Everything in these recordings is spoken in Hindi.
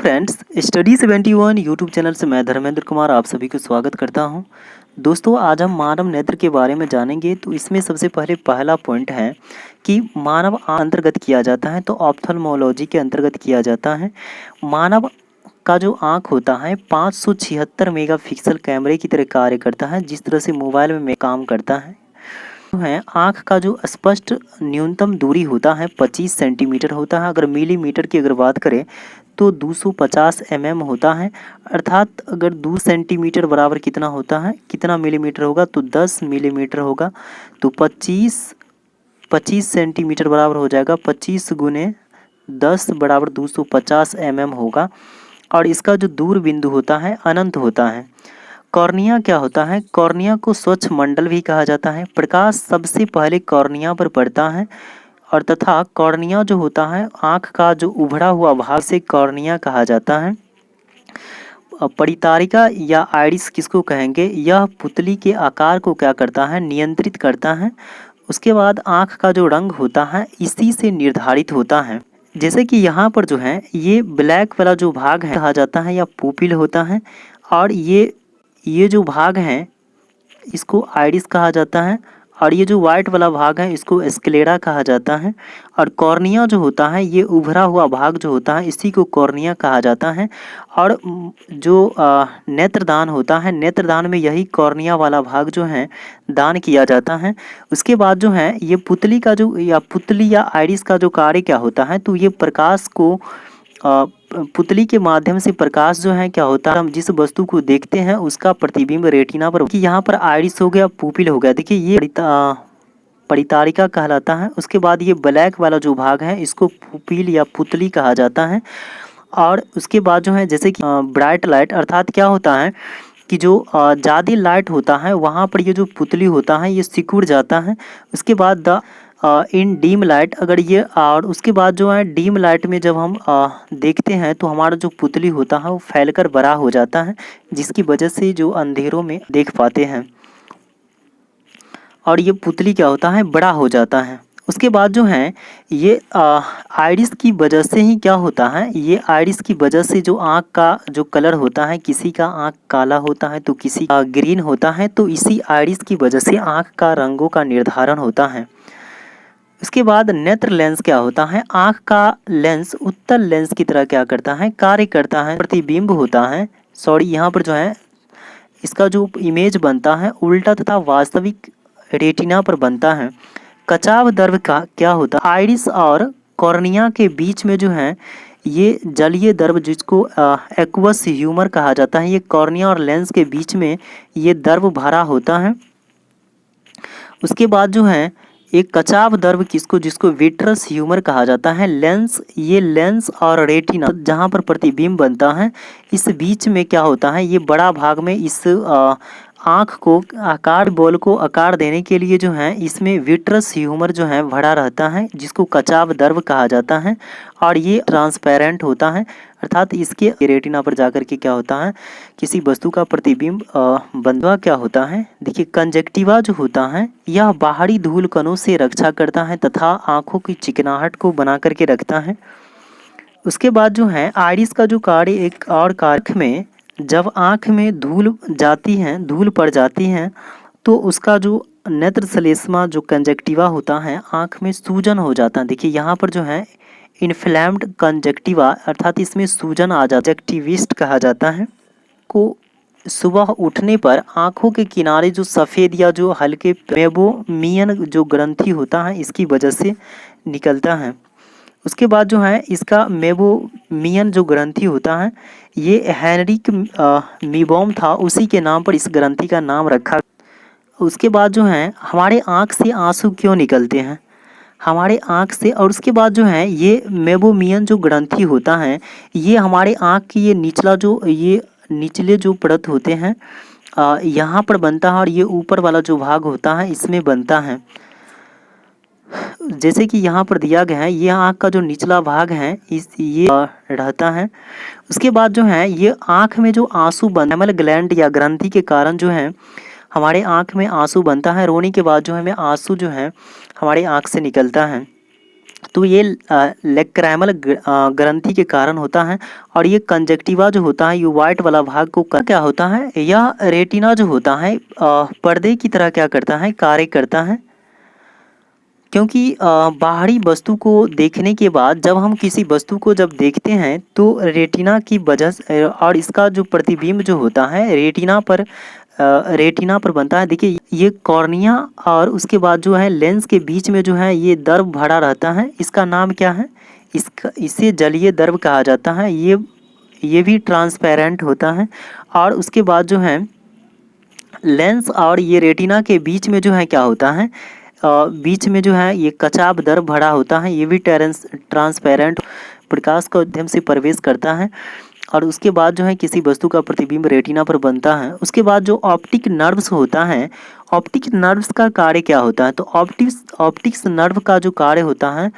फ्रेंड्स, स्टडी 71 यूट्यूब चैनल से मैं धर्मेंद्र कुमार आप सभी को स्वागत करता हूं। दोस्तों, आज हम मानव नेत्र के बारे में जानेंगे। तो इसमें सबसे पहला पॉइंट है कि मानव अंतर्गत किया जाता है, तो ऑप्थेल्मोलॉजी के अंतर्गत किया जाता है। मानव का जो आँख होता है 576 मेगापिक्सल कैमरे की तरह कार्य करता है, जिस तरह से मोबाइल में काम करता है। आँख का जो स्पष्ट न्यूनतम दूरी होता है 25 सेंटीमीटर होता है। अगर मिलीमीटर की बात करें तो 250 होता है, अर्थात अगर 2 सेंटीमीटर बराबर कितना होता है, कितना मिलीमीटर होगा, तो 10 मिलीमीटर होगा। तो 25 सेंटीमीटर बराबर हो जाएगा 25 गुने 10 बराबर 250 होगा। और इसका जो दूर बिंदु होता है अनंत होता है। कॉर्निया क्या होता है? कॉर्निया को स्वच्छ मंडल भी कहा जाता है। प्रकाश सबसे पहले कॉर्निया पर पड़ता है और तथा कॉर्निया जो होता है आँख का जो उभड़ा हुआ भाग से कॉर्निया कहा जाता है। परितारिका या आइरिस किसको कहेंगे? यह पुतली के आकार को क्या करता है? नियंत्रित करता है। उसके बाद आँख का जो रंग होता है इसी से निर्धारित होता है। जैसे कि यहाँ पर जो है ये ब्लैक वाला जो भाग है कहा जाता है या पुपिल होता है, और ये जो भाग है इसको आइरिस कहा जाता है, और ये जो वाइट वाला भाग है इसको स्क्लेरा कहा जाता है। और कॉर्निया जो होता है ये उभरा हुआ भाग जो होता है इसी को कॉर्निया कहा जाता है। और जो नेत्रदान होता है, नेत्रदान में यही कॉर्निया वाला भाग जो है दान किया जाता है। उसके बाद जो है ये पुतली का जो या पुतली या आइरिस का जो कार्य क्या होता है, तो ये प्रकाश को पुतली के माध्यम से प्रकाश जो है क्या होता है, हम जिस वस्तु को देखते हैं उसका प्रतिबिंब रेटिना पर, कि यहाँ पर आइरिस हो गया, पुपिल हो गया। देखिए ये परितारिका कहलाता है। उसके बाद ये ब्लैक वाला जो भाग है इसको पुपिल या पुतली कहा जाता है। और उसके बाद जो है जैसे कि ब्राइट लाइट, अर्थात क्या होता है कि जो ज़्यादा लाइट होता है वहाँ पर ये जो पुतली होता है ये सिकुड़ जाता है। उसके बाद इन डीम लाइट, अगर ये और उसके बाद जो है डीम लाइट में जब हम देखते हैं तो हमारा जो पुतली होता है वो फैलकर बड़ा हो जाता है, जिसकी वजह से जो अंधेरों में देख पाते हैं, और ये पुतली क्या होता है बड़ा हो जाता है। उसके बाद जो है ये आइरिस की वजह से ही क्या होता है, ये आइरिस की वजह से जो आँख का जो कलर होता है, किसी का आँख काला होता है तो किसी का ग्रीन होता है, तो इसी आइरिस की वजह से आँख का रंगों का निर्धारण होता है। उसके बाद नेत्र लेंस क्या होता है? आँख का लेंस उत्तल लेंस की तरह क्या करता है, कार्य करता है। प्रतिबिंब होता है, यहाँ पर जो है इसका जो इमेज बनता है उल्टा तथा वास्तविक रेटिना पर बनता है। कचाव द्रव का क्या होता है? आइरिस और कॉर्निया के बीच में जो है ये जलीय द्रव, जिसको एक्वस ह्यूमर कहा जाता है, ये कॉर्निया और लेंस के बीच में ये द्रव भरा होता है। उसके बाद जो है एक कचाव द्रव जिसको विट्रस ह्यूमर कहा जाता है। लेंस, ये लेंस और रेटिना जहाँ पर प्रतिबिंब बनता है इस बीच में क्या होता है, ये बड़ा भाग में इस आँख को आकार, बॉल को आकार देने के लिए जो है इसमें विट्रस ह्यूमर जो है भरा रहता है, जिसको कचाव द्रव कहा जाता है। और ये ट्रांसपेरेंट होता है, अर्थात इसके रेटिना पर जाकर के क्या होता है किसी वस्तु का प्रतिबिंब बंधवा क्या होता है। देखिए कंजक्टिवा जो होता है यह बाहरी धूल कणों से रक्षा करता है तथा आँखों की चिकनाहट को बना करके रखता है। उसके बाद जो है आइरिस का जो कार्य एक और कार्य में, जब आँख में धूल पड़ जाती है तो उसका जो नेत्र श्लेष्मा जो कंजक्टिवा होता है आँख में सूजन हो जाता है। देखिए यहाँ पर जो है इन्फ्लेम्ड कंजक्टिवा, अर्थात इसमें सूजन आ जाता है, कंजक्टिविस्ट कहा जाता है। को सुबह उठने पर आँखों के किनारे जो सफ़ेद या जो हल्के मेबोमियन जो ग्रंथि होता है इसकी वजह से निकलता है। उसके बाद जो है इसका मेबोमियन जो ग्रंथि होता है ये हेनरिक मीबॉम था, उसी के नाम पर इस ग्रंथि का नाम रखा। उसके बाद जो है हमारे आँख से आंसू क्यों निकलते हैं, हमारे आँख से, और उसके बाद जो है ये मेबोमियन जो ग्रंथि होता है ये हमारे आँख की ये निचले जो परत होते हैं यहाँ पर बनता है, और ये ऊपर वाला जो भाग होता है इसमें बनता है। जैसे कि यहाँ पर दिया गया है ये आँख का जो निचला भाग है ये रहता है। उसके बाद जो है ये आँख में जो आंसू एनमल ग्लैंड या ग्रंथि के कारण जो है हमारे आँख में आंसू बनता है। रोने के बाद जो हमें आंसू जो है हमारे आँख से निकलता है। तो ये लेक्राइमल ग्रंथि के कारण होता है। और ये कंजक्टिवा जो होता है, ये वाइट वाला भाग को क्या होता है, यह रेटिना जो होता है पर्दे की तरह क्या करता है, कार्य करता है। क्योंकि बाहरी वस्तु को देखने के बाद जब हम किसी वस्तु को जब देखते हैं तो रेटिना की वजह से और इसका जो प्रतिबिंब जो होता है रेटिना पर बनता है। देखिए ये कॉर्निया और उसके बाद जो है लेंस के बीच में जो है ये द्रव भरा रहता है, इसका नाम क्या है, इसे जलीय द्रव कहा जाता है। ये भी ट्रांसपेरेंट होता है। और उसके बाद जो है लेंस और ये रेटिना के बीच में जो है क्या होता है, बीच में जो है ये कचाव द्रव भरा होता है, ये भी ट्रांसपेरेंट प्रकाश के माध्यम से प्रवेश करता है। और उसके बाद जो है किसी वस्तु का प्रतिबिंब रेटिना पर बनता है। उसके बाद जो ऑप्टिक नर्व्स होता है, ऑप्टिक नर्व्स का कार्य क्या होता है, तो ऑप्टिक्स नर्व का जो कार्य होता है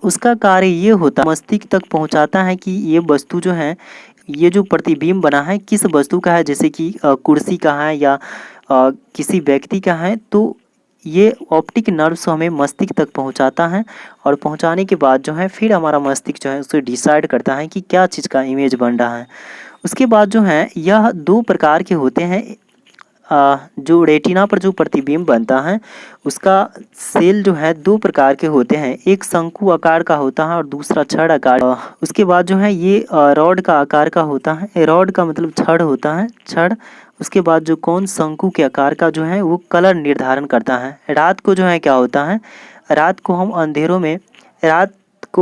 उसका कार्य ये होता है मस्तिष्क तक पहुंचाता है कि ये वस्तु जो है, ये जो प्रतिबिंब बना है किस वस्तु का है, जैसे कि कुर्सी का है या किसी व्यक्ति का है। तो ये ऑप्टिक नर्व्स हमें मस्तिष्क तक पहुंचाता है और पहुंचाने के बाद जो है फिर हमारा मस्तिष्क जो है उसे डिसाइड करता है कि क्या चीज़ का इमेज बन रहा है। उसके बाद जो है यह दो प्रकार के होते हैं, जो रेटिना पर जो प्रतिबिंब बनता है उसका सेल जो है दो प्रकार के होते हैं, एक शंकु आकार का होता है और दूसरा छड़ आकार। उसके बाद जो है ये रॉड का आकार का होता है, रॉड का मतलब छड़ होता है, छड़। उसके बाद जो कौन शंकु के आकार का जो है वो कलर निर्धारण करता है। रात को जो है क्या होता है, रात को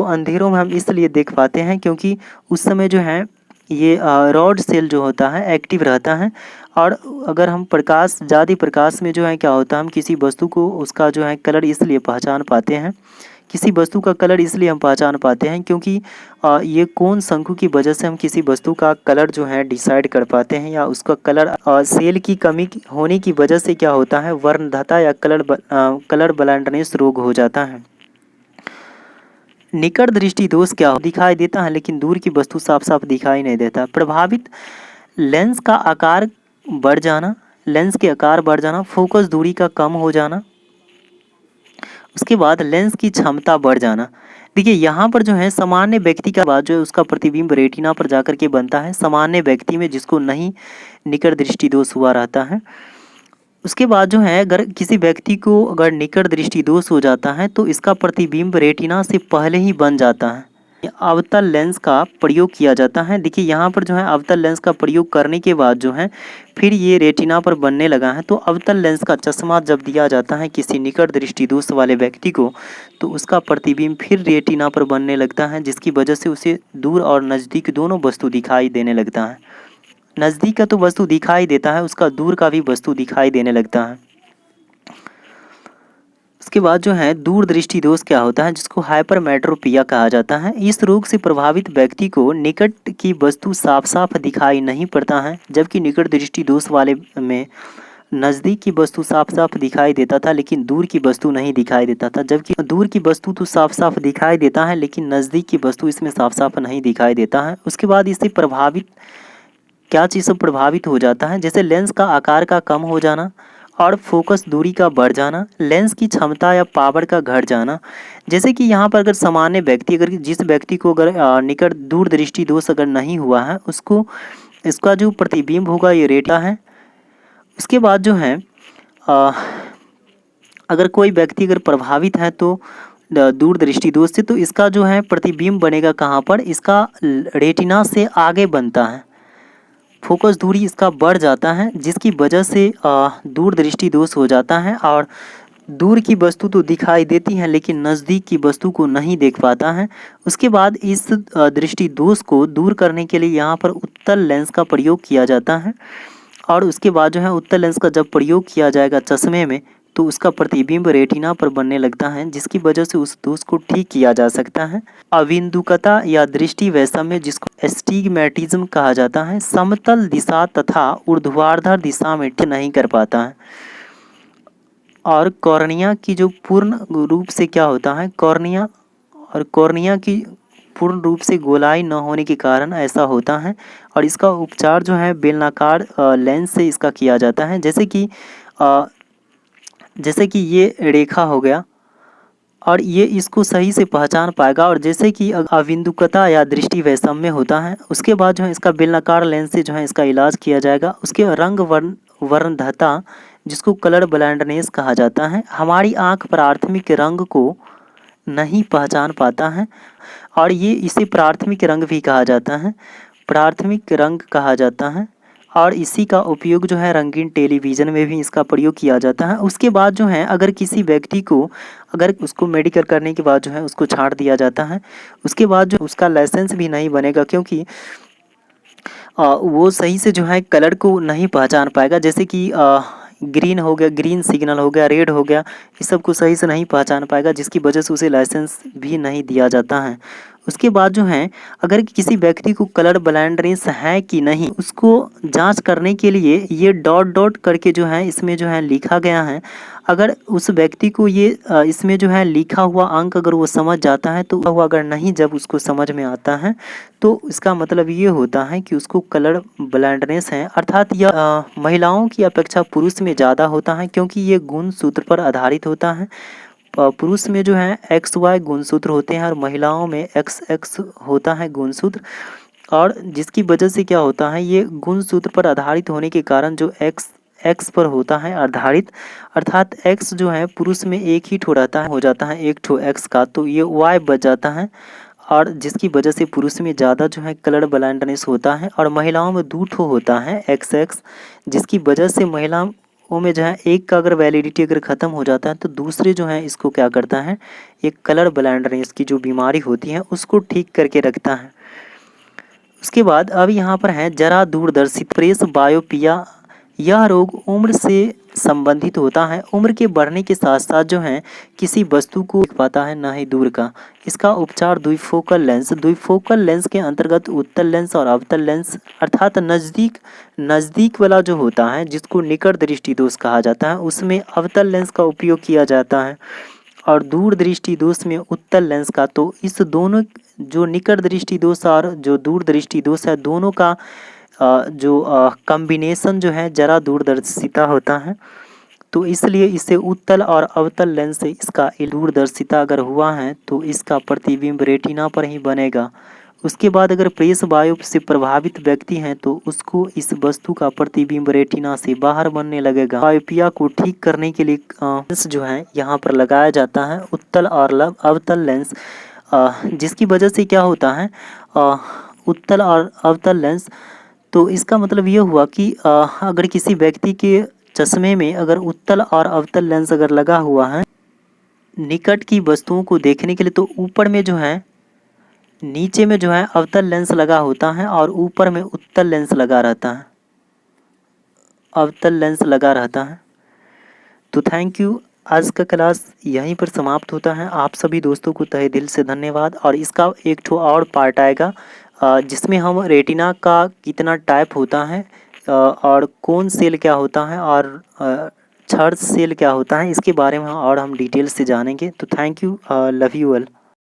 अंधेरों में हम इसलिए देख पाते हैं क्योंकि उस समय जो है ये रॉड सेल जो होता है एक्टिव रहता है। और अगर हम ज़्यादा प्रकाश में जो है क्या होता है, हम किसी वस्तु को उसका जो है कलर इसलिए पहचान पाते हैं, किसी वस्तु का कलर इसलिए हम पहचान पाते हैं क्योंकि ये कौन शंकु की वजह से हम किसी वस्तु का कलर जो है डिसाइड कर पाते हैं, या उसका कलर सेल की कमी होने की वजह से क्या होता है, वर्णधता या कलर ब्लाइंडनेस रोग हो जाता है। निकट दृष्टि दोष क्या दिखाई देता है लेकिन दूर की वस्तु साफ साफ दिखाई नहीं देता। प्रभावित लेंस का आकार बढ़ जाना, लेंस के आकार बढ़ जाना, फोकस दूरी का कम हो जाना। उसके बाद लेंस की क्षमता बढ़ जाना। देखिए यहाँ पर जो है सामान्य व्यक्ति का बाद जो है उसका प्रतिबिंब रेटिना पर जाकर के बनता है, सामान्य व्यक्ति में जिसको नहीं निकट दृष्टि दोष हुआ रहता है। उसके बाद जो है अगर किसी व्यक्ति को अगर निकट दृष्टि दोष हो जाता है तो इसका प्रतिबिंब रेटिना से पहले ही बन जाता है। अवतल लेंस का प्रयोग किया जाता है। देखिए यहाँ पर जो है अवतल लेंस का प्रयोग करने के बाद जो है फिर ये रेटिना पर बनने लगा है। तो अवतल लेंस का चश्मा जब दिया जाता है किसी निकट दृष्टि दोष वाले व्यक्ति को तो उसका प्रतिबिंब फिर रेटिना पर बनने लगता है, जिसकी वजह से उसे दूर और नज़दीक दोनों वस्तु दिखाई देने लगता है। नज़दीक का तो वस्तु दिखाई देता है, उसका दूर का भी वस्तु दिखाई देने लगता है। उसके बाद जो है दूर दृष्टि दोष क्या होता है, जिसको हाइपरमेट्रोपिया कहा जाता है। इस रोग से प्रभावित व्यक्ति को निकट की वस्तु साफ साफ दिखाई नहीं पड़ता है, जबकि निकट दृष्टि दोष वाले में नज़दीक की वस्तु साफ साफ दिखाई देता था लेकिन दूर की वस्तु नहीं दिखाई देता था। जबकि दूर की वस्तु तो साफ साफ दिखाई देता है लेकिन नज़दीक की वस्तु इसमें साफ साफ नहीं दिखाई देता है। उसके बाद इससे प्रभावित क्या चीज़ सब प्रभावित हो जाता है, जैसे लेंस का आकार का कम हो जाना और फोकस दूरी का बढ़ जाना, लेंस की क्षमता या पावर का घट जाना। जैसे कि यहाँ पर अगर सामान्य व्यक्ति, अगर जिस व्यक्ति को अगर निकट दूर दृष्टि दोष अगर नहीं हुआ है उसको इसका जो प्रतिबिंब होगा ये रेटिना है। उसके बाद जो है अगर कोई व्यक्ति अगर प्रभावित है तो दूर दृष्टि दोष से, तो इसका जो है प्रतिबिंब बनेगा कहाँ पर, इसका रेटिना से आगे बनता है, फोकस दूरी इसका बढ़ जाता है, जिसकी वजह से दूर दृष्टि दोष हो जाता है और दूर की वस्तु तो दिखाई देती है लेकिन नज़दीक की वस्तु को नहीं देख पाता है। उसके बाद इस दृष्टि दोष को दूर करने के लिए यहाँ पर उत्तल लेंस का प्रयोग किया जाता है। और उसके बाद जो है उत्तल लेंस का जब प्रयोग किया जाएगा चश्मे में तो उसका प्रतिबिंब रेटिना पर बनने लगता है, जिसकी वजह से उस दोष को ठीक किया जा सकता है। अविंदुकता या दृष्टि वैषम्य, जिसको एस्टिग्मेटिज्म कहा जाता है, समतल दिशा तथा ऊर्ध्वाधर दिशा में नहीं कर पाता है। और कॉर्निया की जो पूर्ण रूप से क्या होता है, कॉर्निया की पूर्ण रूप से गोलाई न होने के कारण ऐसा होता है। और इसका उपचार जो है बेलनाकार लेंस से इसका किया जाता है, जैसे कि ये रेखा हो गया और ये इसको सही से पहचान पाएगा। और जैसे कि अविंदुकता या दृष्टि वैषम्य होता है, उसके बाद जो है इसका बेलनाकार लेंस से जो है इसका इलाज किया जाएगा। उसके रंग वर्णधता, जिसको कलर ब्लाइंडनेस कहा जाता है, हमारी आँख प्राथमिक रंग को नहीं पहचान पाता है और ये इसे प्राथमिक रंग भी कहा जाता है, प्राथमिक रंग कहा जाता है। और इसी का उपयोग जो है रंगीन टेलीविज़न में भी इसका प्रयोग किया जाता है। उसके बाद जो है अगर किसी व्यक्ति को, अगर उसको मेडिकल करने के बाद जो है उसको छाँट दिया जाता है, उसके बाद जो उसका लाइसेंस भी नहीं बनेगा, क्योंकि वो सही से जो है कलर को नहीं पहचान पाएगा। जैसे कि ग्रीन हो गया, ग्रीन सिग्नल हो गया, रेड हो गया, इस सब को सही से नहीं पहचान पाएगा, जिसकी वजह से उसे लाइसेंस भी नहीं दिया जाता है। उसके बाद जो है अगर किसी व्यक्ति को कलर ब्लाइंडनेस है कि नहीं, उसको जांच करने के लिए ये डॉट डॉट करके जो है इसमें जो है लिखा गया है। अगर उस व्यक्ति को ये इसमें जो है लिखा हुआ अंक अगर वो समझ जाता है तो वो, अगर नहीं जब उसको समझ में आता है तो इसका मतलब ये होता है कि उसको कलर ब्लाइंडनेस है। अर्थात यह महिलाओं की अपेक्षा पुरुष में ज़्यादा होता है, क्योंकि ये गुणसूत्र पर आधारित होता है। पुरुष में जो है XY गुणसूत्र होते हैं और महिलाओं में XX होता है गुणसूत्र। और जिसकी वजह से क्या होता है, ये गुणसूत्र पर आधारित होने के कारण जो X पर होता है आधारित, अर्थात X जो है पुरुष में एक ही ठो रहता है, हो जाता है एक ठो X का, तो ये Y बच जाता है। और जिसकी वजह से पुरुष में ज़्यादा जो है कलर ब्लाइंडनेस होता है और महिलाओं में 2 ठो होता है XX, जिसकी वजह से महिलाओं में जो है एक का अगर वैलिडिटी अगर ख़त्म हो जाता है तो दूसरे जो है इसको क्या करता है, एक कलर ब्लाइंडनेस की जो बीमारी होती है उसको ठीक करके रखता है। उसके बाद अब यहाँ पर है जरा दूरदर्शित प्रेस बायोपिया। यह रोग उम्र से संबंधित होता है। उम्र के बढ़ने के साथ साथ जो है किसी वस्तु को देख पाता है, ना ही दूर का। इसका उपचार द्विफोकल लेंस के अंतर्गत उत्तल लेंस और अवतल लेंस, अर्थात नज़दीक वाला जो होता है जिसको निकट दृष्टि दोष कहा जाता है, उसमें अवतल लेंस का उपयोग किया जाता है। और दूर दृष्टि दोष में उत्तल लेंस का। तो इस दोनों, जो निकट दृष्टि दोष और जो दूर दृष्टि दोष है, दोनों का जो कॉम्बिनेशन जो है जरा दूरदर्शिता होता है। तो इसलिए इसे उत्तल और अवतल लेंस से इसका दूरदर्शिता अगर हुआ है तो इसका प्रतिबिंब रेटिना पर ही बनेगा। उसके बाद अगर प्रेस बायो से प्रभावित व्यक्ति हैं तो उसको इस वस्तु का प्रतिबिंब रेटिना से बाहर बनने लगेगा। बायोपिया को ठीक करने के लिए लेंस जो है यहाँ पर लगाया जाता है, उत्तल और अवतल लेंस, जिसकी वजह से क्या होता है, उत्तल और अवतल लेंस। तो इसका मतलब ये हुआ कि अगर किसी व्यक्ति के चश्मे में अगर उत्तल और अवतल लेंस अगर लगा हुआ है निकट की वस्तुओं को देखने के लिए, तो ऊपर में जो है, नीचे में जो है अवतल लेंस लगा होता है और ऊपर में उत्तल लेंस लगा रहता है, अवतल लेंस लगा रहता है। तो थैंक यू, आज का क्लास यहीं पर समाप्त होता है। आप सभी दोस्तों को तहे दिल से धन्यवाद। और इसका एक ठो और पार्ट आएगा जिसमें हम रेटिना का कितना टाइप होता है और कौन सेल क्या होता है और छर्च सेल क्या होता है, इसके बारे में और हम डिटेल से जानेंगे। तो thank you, love you all.